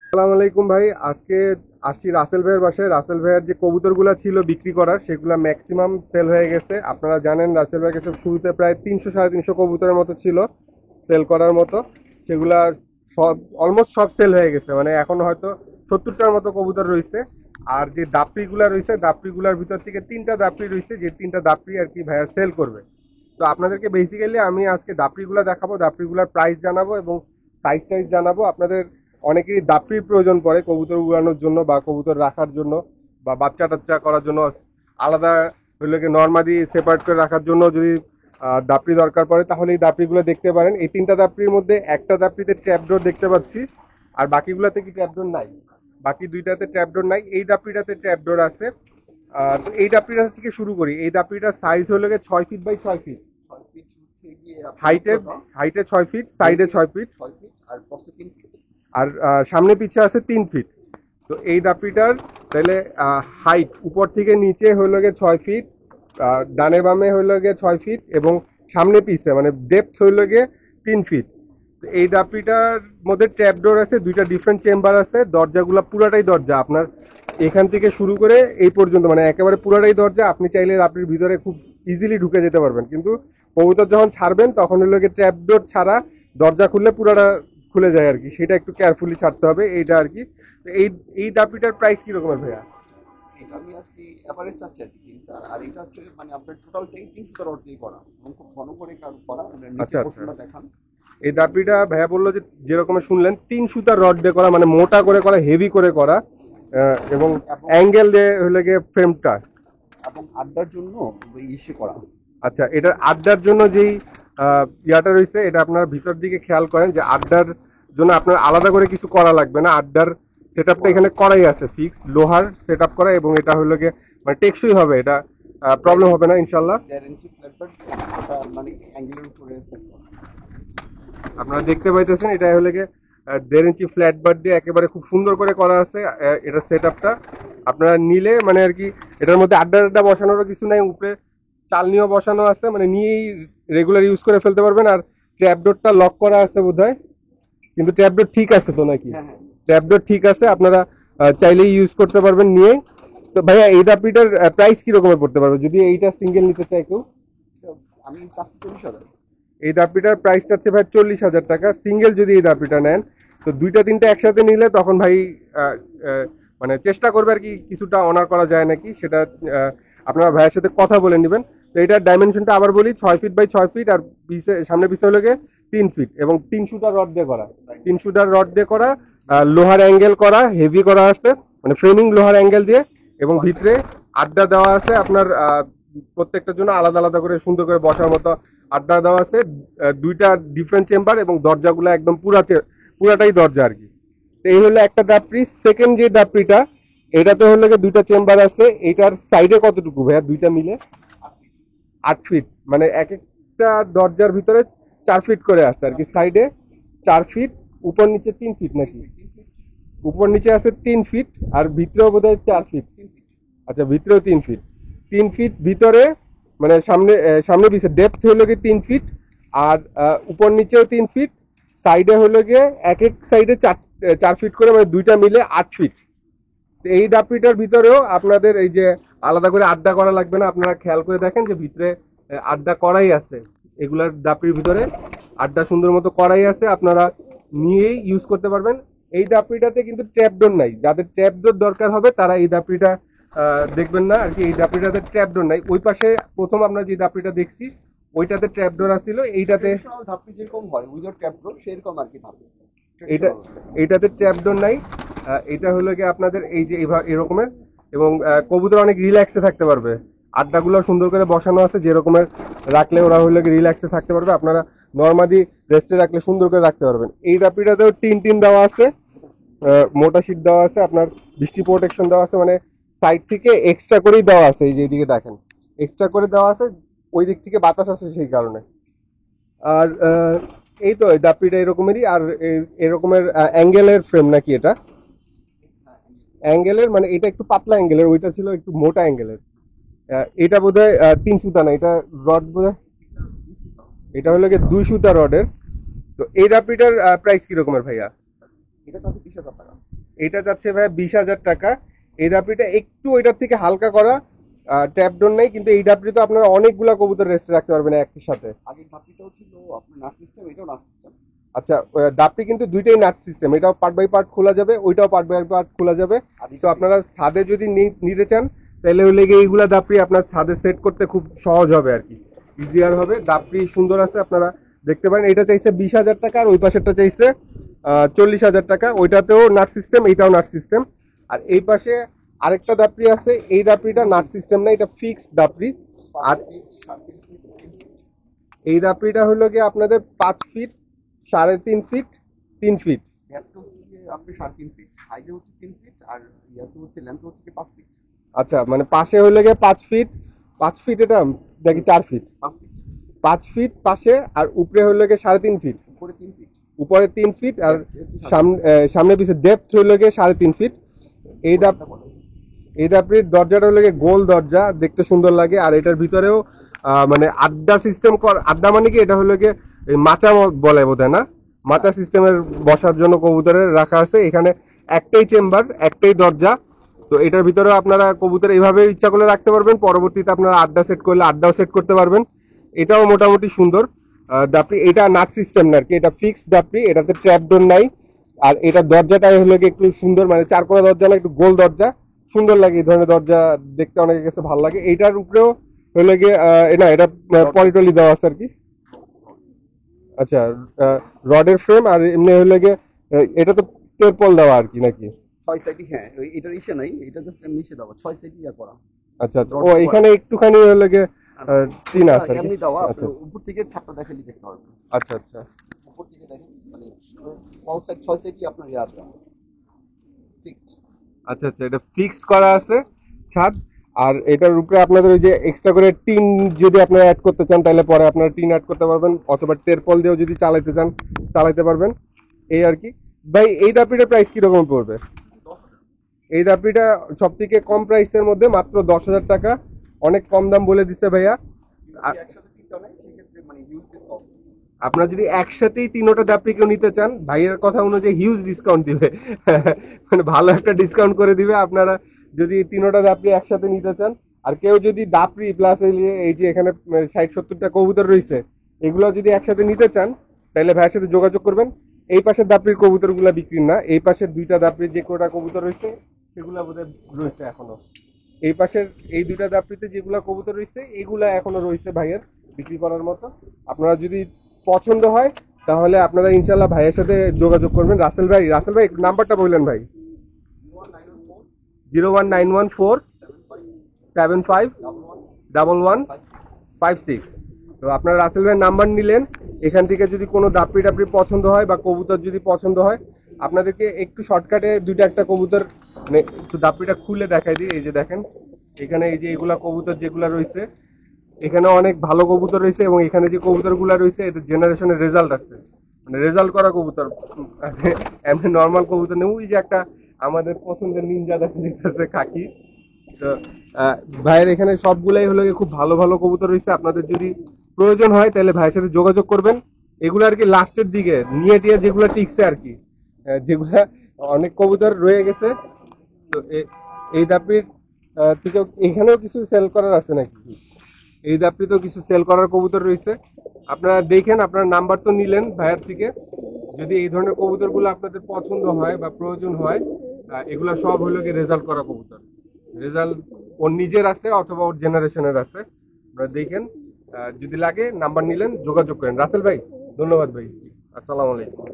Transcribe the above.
আসসালামু আলাইকুম ভাই। আজকে আসছি রাসেল ভাইয়ের বাসায়। রাসেল ভাইয়ের যে কবুতরগুলো ছিল বিক্রি করার, সেগুলো ম্যাক্সিমাম সেল হয়ে গেছে। আপনারা জানেন রাসেল ভাইয়ের কাছে শুরুতে প্রায় 300 সাড়ে 300 কবুতরের মতো ছিল সেল করার মতো। সেগুলা সব অলমোস্ট সব সেল হয়ে গেছে, মানে এখন হয়তো 70টার মতো কবুতর রয়েছে। আর যে দাপড়িগুলা রয়েছে, দাপড়িগুলার ভিতর থেকে 3টা দাপড়ি রয়েছে, যে 3টা দাপড়ি আর কি ভাইয়া সেল করবে। তো আপনাদেরকে বেসিক্যালি আমি আজকে দাপড়িগুলা দেখাবো, দাপড়িগুলার প্রাইস জানাবো এবং সাইজ টাইজ জানাবো। আপনাদের অনেকেরই দাপড়ির প্রয়োজন পড়ে কবুতর উড়ানোর জন্য বা কবুতর রাখার জন্য বা বাচ্চা টাচ্চা করার জন্য, আলাদা হইলে নর্মালি সেপারেট করে রাখার জন্য যদি দাপড়ি দরকার পড়ে, তাহলে এই দাপড়িগুলো দেখতে পারেন। এই 3টা দাপড়ির মধ্যে একটা দাপড়িতে ট্র্যাপডোর দেখতে পাচ্ছি, আর বাকিগুলোতে কি ট্র্যাপডোর নাই। বাকি দুইটাতে ট্র্যাপডোর নাই, এই দাপড়িটাতে ট্র্যাপডোর আছে। তো এই দাপড়িটা থেকে শুরু করি। এই দাপড়িটার সাইজ হলো 6 ফিট বাই 6 ফিট। 6 ফিট হচ্ছে গিয়ে আপনার হাইটে উচ্চতা হাইটে 6 ফিট, সাইডে 6 ফিট, 6 ফিট আর প্রস্থ 3 ফিট। আর সামনে পিছে আছে 3 ফিট। তো এই দাপড়িটার তাহলে হাইট উপর থেকে নিচে হইল গিয়ে 6 ফিট, ডানে বামে হইল গিয়ে 6 ফিট, এবং সামনে পিছে মানে ডেপথ হইল গিয়ে 3 ফিট। তো এই দাপড়িটার মধ্যে ট্র্যাপডোর আছে, দুইটা ডিফারেন্ট চেম্বার আছে। দরজাগুলো পুরাটাই দরজা, আপনার এখান থেকে শুরু করে এই পর্যন্ত মানে একেবারে পুরাটাই দরজা। আপনি চাইলে দাপড়ির ভিতরে খুব ইজিলি ঢুকে যেতে পারবেন, কিন্তু কবুতর যখন ছাড়বেন তখন হইল গিয়ে ট্র্যাপডোর ছাড়া দরজা খুললে পুরাটা খুলে যায় আর কি, সেটা একটু কেয়ারফুলি ছাড়তে হবে এইটা আর কি। তো এই দাপড়িটার প্রাইস কি রকমের ভাইয়া? এটা আমি আজকে এভারেজ চাচ্ছি আর কি তিনটা, আর এটা হচ্ছে মানে আপনার টোটালটাই 300 রড দিয়ে করা এবং খুব ঘন করে করা। মানে নিচে আচ্ছা আচ্ছা। পোর্শনটা দেখান। এই দাপড়িটা ভাইয়া বললো যে যেরকমের শুনলেন 3 সুতার রড দিয়ে করা, মানে মোটা করে করা, হেভি করে করা, এবং এবং অ্যাঙ্গেল দিয়ে হলে গিয়ে ফ্রেমটা। এবং আড্ডার জন্য ইসে করা। আচ্ছা, এটার আড্ডার জন্য যেই ইয়াটা রয়েছে, এটা আপনার ভিতর দিকে খেয়াল করেন যে আড্ডার জন্য আপনার আলাদা করে কিছু করা লাগবে না। আড্ডার সেট আপটা এখানে করাই আছে, ফিক্সড লোহার সেট আপ করা, এবং এটা হলো গিয়ে মানে টেকসই হবে, এটা প্রবলেম হবে না ইনশাল্লাহ। 1.5 ইঞ্চি ফ্ল্যাট বাট ওটা মানে অ্যাঙ্গেলের উপরে সেট করা। আপনারা দেখতে পাইতেছেন এটা হলো গিয়ে 1.5 ইঞ্চি ফ্ল্যাট বার দিয়ে একেবারে খুব সুন্দর করে করা আছে। এটা সেট আপটা আপনারা নিলে মানে আর কি এটার মধ্যে আড্ডা আড্ডা বসানোরও কিছু নাই, উপরে চালনিও বসানো আছে, মানে নিয়েই রেগুলার ইউজ করে ফেলতে পারবেন। আর ট্র্যাপডোরটা লক করা আছে বোধহয়, কিন্তু ট্র্যাপডোর ঠিক আছে তো নাকি? হ্যাঁ হ্যাঁ। ট্র্যাপডোর ঠিক আছে, আপনারা চাইলেই ইউজ করতে পারবেন নিয়ে। তো ভাইয়া এই দাপড়িটার প্রাইস কি রকমের পড়তে পারবে যদি এইটা সিঙ্গেল নিতে চাই কেউ? এটা আমি চাচ্ছি 40,000। এই দাপড়িটার প্রাইস চাচ্ছে ভাই 40,000 টাকা সিঙ্গেল যদি এই দাপড়িটা নেন। তো দুইটা তিনটা একসাথে নিলে তখন ভাই আহ, আহ, মানে চেষ্টা করবে আর কি কিছুটা অনার করা যায় নাকি সেটা আপনারা ভাইয়ের সাথে কথা বলে নেবেন। তো এটার ডাইমেনশনটা আবার বলি, 6 ফিট বাই 6 ফিট, আর পিছে সামনে পিছে হলো গিয়ে 3 ফিট, এবং 3 সুতার রড দিয়ে করা। 3 সুতার রড দিয়ে করা, লোহার অ্যাঙ্গেল করা, হেভি করা আছে, মানে ফ্রেমিং লোহার অ্যাঙ্গেল দিয়ে, এবং ভিতরে আড্ডা দেওয়া আছে আপনার প্রত্যেকটার জন্য আলাদা আলাদা করে সুন্দর করে বসার মতো আড্ডা দেওয়া আছে। দুইটা ডিফারেন্ট চেম্বার, এবং দরজাগুলো একদম পুরাটাই দরজা আর কি। তো এই হলো একটা দাপড়ি। সেকেন্ড যে দাপড়িটা, এটাতে হলো গিয়ে দুইটা চেম্বার আছে। এটার সাইডে কতটুকু ভাইয়া দুইটা মিলে? 8 ফিট, মানে এক একটা দরজার ভিতরে 4 ফিট করে আছে আর কি, সাইডে 4 ফিট, উপর নিচে 3 ফিট নাকি? উপর নিচে আছে 3 ফিট, আর ভিতরেও বোধহয় 4 ফিট। আচ্ছা, ভিতরেও 3 ফিট। 3 ফিট ভিতরে, মানে সামনে পিছে ডেপথ হলো গিয়ে 3 ফিট, আর উপর নিচেও 3 ফিট, সাইডে হলো গিয়ে এক এক সাইডে 4 ফিট করে, মানে দুইটা মিলে 8 ফিট। এই দাপড়িটার ভিতরেও আপনাদের এই যে আলাদা করে আড্ডা করা লাগবে না। আপনারা খেয়াল করে দেখেন যে ভিতরে আড্ডা করাই আছে, এগুলার দাপড়ির ভিতরে আড্ডা সুন্দর মতো করাই আছে, আপনারা নিয়েই ইউজ করতে পারবেন। এই দাপড়িটাতে কিন্তু ট্র্যাপডোর নাই, যাদের ট্র্যাপডোর দরকার হবে তারা এই দাপড়িটা দেখবেন না আর কি। এই দাপড়িটাতে ট্র্যাপডোর নাই। ওই পাশে প্রথম আমরা যে দাপড়িটা দেখছি ওইটাতে ট্র্যাপডোর আছিল, এইটাতে ট্রেডিশনাল ধাপড়ি যেরকম হয় উইদাউট ট্যাপডোর সেরকম আর কি ধাপড়ি। এইটা ট্রেডিশনাল। এইটাতে ট্র্যাপডোর নাই। এটা হলো কি আপনাদের এই যে এরকমের, এবং কবুতর অনেক রিল্যাক্সে থাকতে পারবে। আড্ডাগুলো সুন্দর করে বসানো আছে, যেরকমের রাখলে ওরা হলো কি রিল্যাক্সে থাকতে পারবে। আপনারা নর্মালি রেস্টে রাখলে সুন্দর করে রাখতে পারবেন। এই দাপড়িটাতেও টিন দেওয়া আছে, মোটা শীট দেওয়া আছে, আপনার বৃষ্টি প্রোটেকশন দেওয়া আছে, মানে সাইড থেকে এক্সট্রা করেই দেওয়া আছে। এই যে এইদিকে দেখেন এক্সট্রা করে দেওয়া আছে, ওই দিক থেকে বাতাস আসে সেই কারণে। আর এই তো এই দাপড়িটা এরকমেরই, আর এরকমের অ্যাঙ্গেলের ফ্রেম নাকি এটা? অ্যাঙ্গেলের মানে এটা একটু পাতলা অ্যাঙ্গেলের, ওইটা ছিল একটু মোটা অ্যাঙ্গেলের। এটা বোধহয় 3 সুতা না, এটা রড বোধহয়। এটা হলো গিয়ে 2 সুতা রডের। তো এই দাপড়িটার প্রাইস কি রকমের ভাইয়া? এটা তাতে 30,000 টাকা। এটা যাচ্ছে ভাই 20,000 টাকা। এই ডাবরিটা একটু ওইটার থেকে হালকা করা, ট্যাপডন নাই, কিন্তু এই ডাবরি তো আপনারা অনেকগুলা কবুতর রেস্টে রাখতে পারবেন একই সাথে। আগের ধাপিটাও ছিল আপনার নাট সিস্টেম, এটাও নাট সিস্টেম। আচ্ছা, ডাবটি কিন্তু দুইটাই নাট সিস্টেম, এটাও পার্ট বাই পার্ট খোলা যাবে, ওইটাও পার্ট বাই পার্ট খোলা যাবে। আর তো আপনারা ছাদে যদি নিতে চান তাহলে হলে গিয়ে এইগুলা দাপড়ি আপনার ছাদে সেট করতে খুব সহজ হবে আর কি, ইজিয়ার হবে। দাপড়ি সুন্দর আছে, আপনারা দেখতে পারেন। এটা চাইছে 20,000 টাকা, আর ওই পাশেরটা চাইছে 40,000 টাকা। ওইটাতেও নাট সিস্টেম, এইটাও নাট সিস্টেম। আর এই পাশে আরেকটা দাপড়ি আছে, এই দাপড়িটা নাট সিস্টেম না, এটা ফিক্সড দাপড়ি। আর এই দাপড়িটা হলো গিয়ে আপনাদের 5 ফিট, 3.5 ফিট, 3 ফিট। ডেপথ হচ্ছে গিয়ে আপনি 3.5 ফিট, হাইটে হচ্ছে 3 ফিট, আর ইয়াতে হচ্ছে লেন্থ হচ্ছে কি 5 ফিট। আচ্ছা, মানে পাশে হলে গিয়ে 5 ফিট, 5 ফিট এটা দেখি 4 ফিট, 5 ফিট 5 ফিট পাশে, আর উপরে হলে গিয়ে 3.5 ফিট, উপরে 3 ফিট। উপরে 3 ফিট, আর সামনে পিছে ডেপথ হলে গিয়ে 3.5 ফিট। এই দাপড়ির দরজাটা হলে গিয়ে গোল দরজা, দেখতে সুন্দর লাগে। আর এটার ভিতরেও মানে আড্ডা সিস্টেম আড্ডা মানে কি, এটা হলো গিয়ে এই মাচা বলে বোধহয় না, মাচা সিস্টেমের বসার জন্য কবুতরের রাখা আছে। এখানে একটাই চেম্বার, একটাই দরজা। তো এটার ভিতরে আপনারা কবুতর এইভাবে ইচ্ছা করলে রাখতে পারবেন, পরবর্তীতে আপনারা আড্ডা সেট করলে আড্ডাও সেট করতে পারবেন। এটাও মোটামুটি সুন্দর দাপড়ি। এটা নাট সিস্টেম না আর কি, এটা ফিক্সড দাপড়ি, এটাতে ট্র্যাপ ডোর নাই। আর এটার দরজাটাই হলো গিয়ে একটু সুন্দর, মানে চারকোনা দরজা না, একটু গোল দরজা, সুন্দর লাগে। এই ধরনের দরজা দেখতে অনেকের কাছে ভালো লাগে। এইটার উপরেও হলে গিয়ে না, এটা পলিটলি দেওয়া আছে আর কি। আচ্ছা, রডের ফ্রেম, আর এমনি হলে গিয়ে এটা তো টেরপল দেওয়া আর কি নাকি? 6 সাইডই, হ্যাঁ এটার ইসে নাই, এটা জাস্ট এমনি ইসে দেওয়া 6 সাইডই ইয়া করা। আচ্ছা আচ্ছা, ও এখানে একটুখানি হলে গিয়ে টিন আছে আর কি। এমনি দেওয়া, আচ্ছা আপনি উপর থেকে ছাদটা দেখালি দেখতে পারবেন। আচ্ছা আচ্ছা উপর থেকে দেখেন মানে অল সাইড 6 সাইডই আপনার ইয়া আছে, ফিক্সড। আচ্ছা আচ্ছা, এটা ফিক্সড করা আছে ছাদ। আর এটার উপরে আপনাদের ওই যে এক্সট্রা করে টিন যদি আপনারা অ্যাড করতে চান, তাহলে পরে আপনারা টিন অ্যাড করতে পারবেন, অথবা টেরপল দিয়েও যদি চালাতে চান চালাতে পারবেন, এই আর কি। ভাই এই দাপড়িটার প্রাইস কিরকম পড়বে? এই দাপড়িটা সব থেকে কম প্রাইসের মধ্যে, মাত্র 10,000 টাকা। অনেক কম দাম বলে দিচ্ছে ভাইয়া। একসাথে তিনটা নেই, সেক্ষেত্রে মানে ইউজ কম। আপনারা যদি একসাথেই তিনোটা দাপড়ি কেউ নিতে চান, ভাইয়ের কথা অনুযায়ী হিউজ ডিসকাউন্ট দিবে মানে ভালো একটা ডিসকাউন্ট করে দিবে আপনারা যদি তিনোটা দাপড়ি একসাথে নিতে চান। আর কেউ যদি দাপড়ি প্লাস এই যে এখানে 60-70টা কবুতর রয়েছে, এগুলো যদি একসাথে নিতে চান, তাহলে ভাইয়ের সাথে যোগাযোগ করবেন। এই পাশের দাপড়ির কবুতর গুলা বিক্রি না, এই পাশের দুইটা দাপড়ির যে কটা কবুতর রয়েছে সেগুলা বোধহয় রয়েছে এখনো। এই পাশের এই দুইটা দাপড়িতে যেগুলা কবুতর রয়েছে এগুলা এখনো রয়েছে ভাইয়ের বিক্রি করার মতো। আপনারা যদি পছন্দ হয় তাহলে আপনারা ইনশাল্লাহ ভাইয়ের সাথে যোগাযোগ করবেন। রাসেল ভাই, রাসেল ভাই নাম্বারটা বললেন ভাই। 01914751156। তো আপনারা রাসেল ভাইয়ের নাম্বার নিলেন, এখান থেকে যদি কোনো দাপড়ি টাপড়ি পছন্দ হয় বা কবুতর যদি পছন্দ হয়, আপনাদেরকে একটু শর্টকাটে দুইটা একটা কবুতর মানে একটু দাপড়িটা খুলে দেখাই দিই। এই যে দেখেন, এখানে এই যে এগুলা কবুতর যেগুলা রয়েছে, এখানে অনেক ভালো কবুতর রয়েছে, এবং এখানে যে কবুতর গুলা রয়েছে এটা জেনারেশনের রেজাল্ট আছে, মানে রেজাল্ট করা কবুতর। এমনি নর্মাল কবুতর নেই। ওই যে একটা আমাদের পছন্দের নিনজা দেখা যেতেছে খাকি। তো ভাইয়ের এখানে সবগুলাই হলো গিয়ে খুব ভালো ভালো কবুতর রয়েছে। আপনাদের যদি প্রয়োজন হয় তাহলে ভাইয়ের সাথে যোগাযোগ করবেন। এগুলো আর কি লাস্টের দিকে নিয়ে টিয়ে যেগুলো টিকছে আর কি, যেগুলা অনেক কবুতর রয়ে গেছে। তো এই দাপির থেকে এখানেও কিছু সেল করার আছে নাকি? এই দাপড়িতেও কিছু সেল করার কবুতর রয়েছে, আপনারা দেখেন। আপনার নাম্বার তো নিলেন ভাইয়ের থেকে, যদি এই ধরনের কবুতরগুলো আপনাদের পছন্দ হয় বা প্রয়োজন হয়, এগুলা সব হলো কি রেজাল্ট করা কবুতর। রেজাল্ট ওর নিজের আছে অথবা ওর জেনারেশনের আছে, আপনারা দেখেন। যদি লাগে নাম্বার নিলেন, যোগাযোগ করেন। রাসেল ভাই ধন্যবাদ ভাই, আসসালামু আলাইকুম।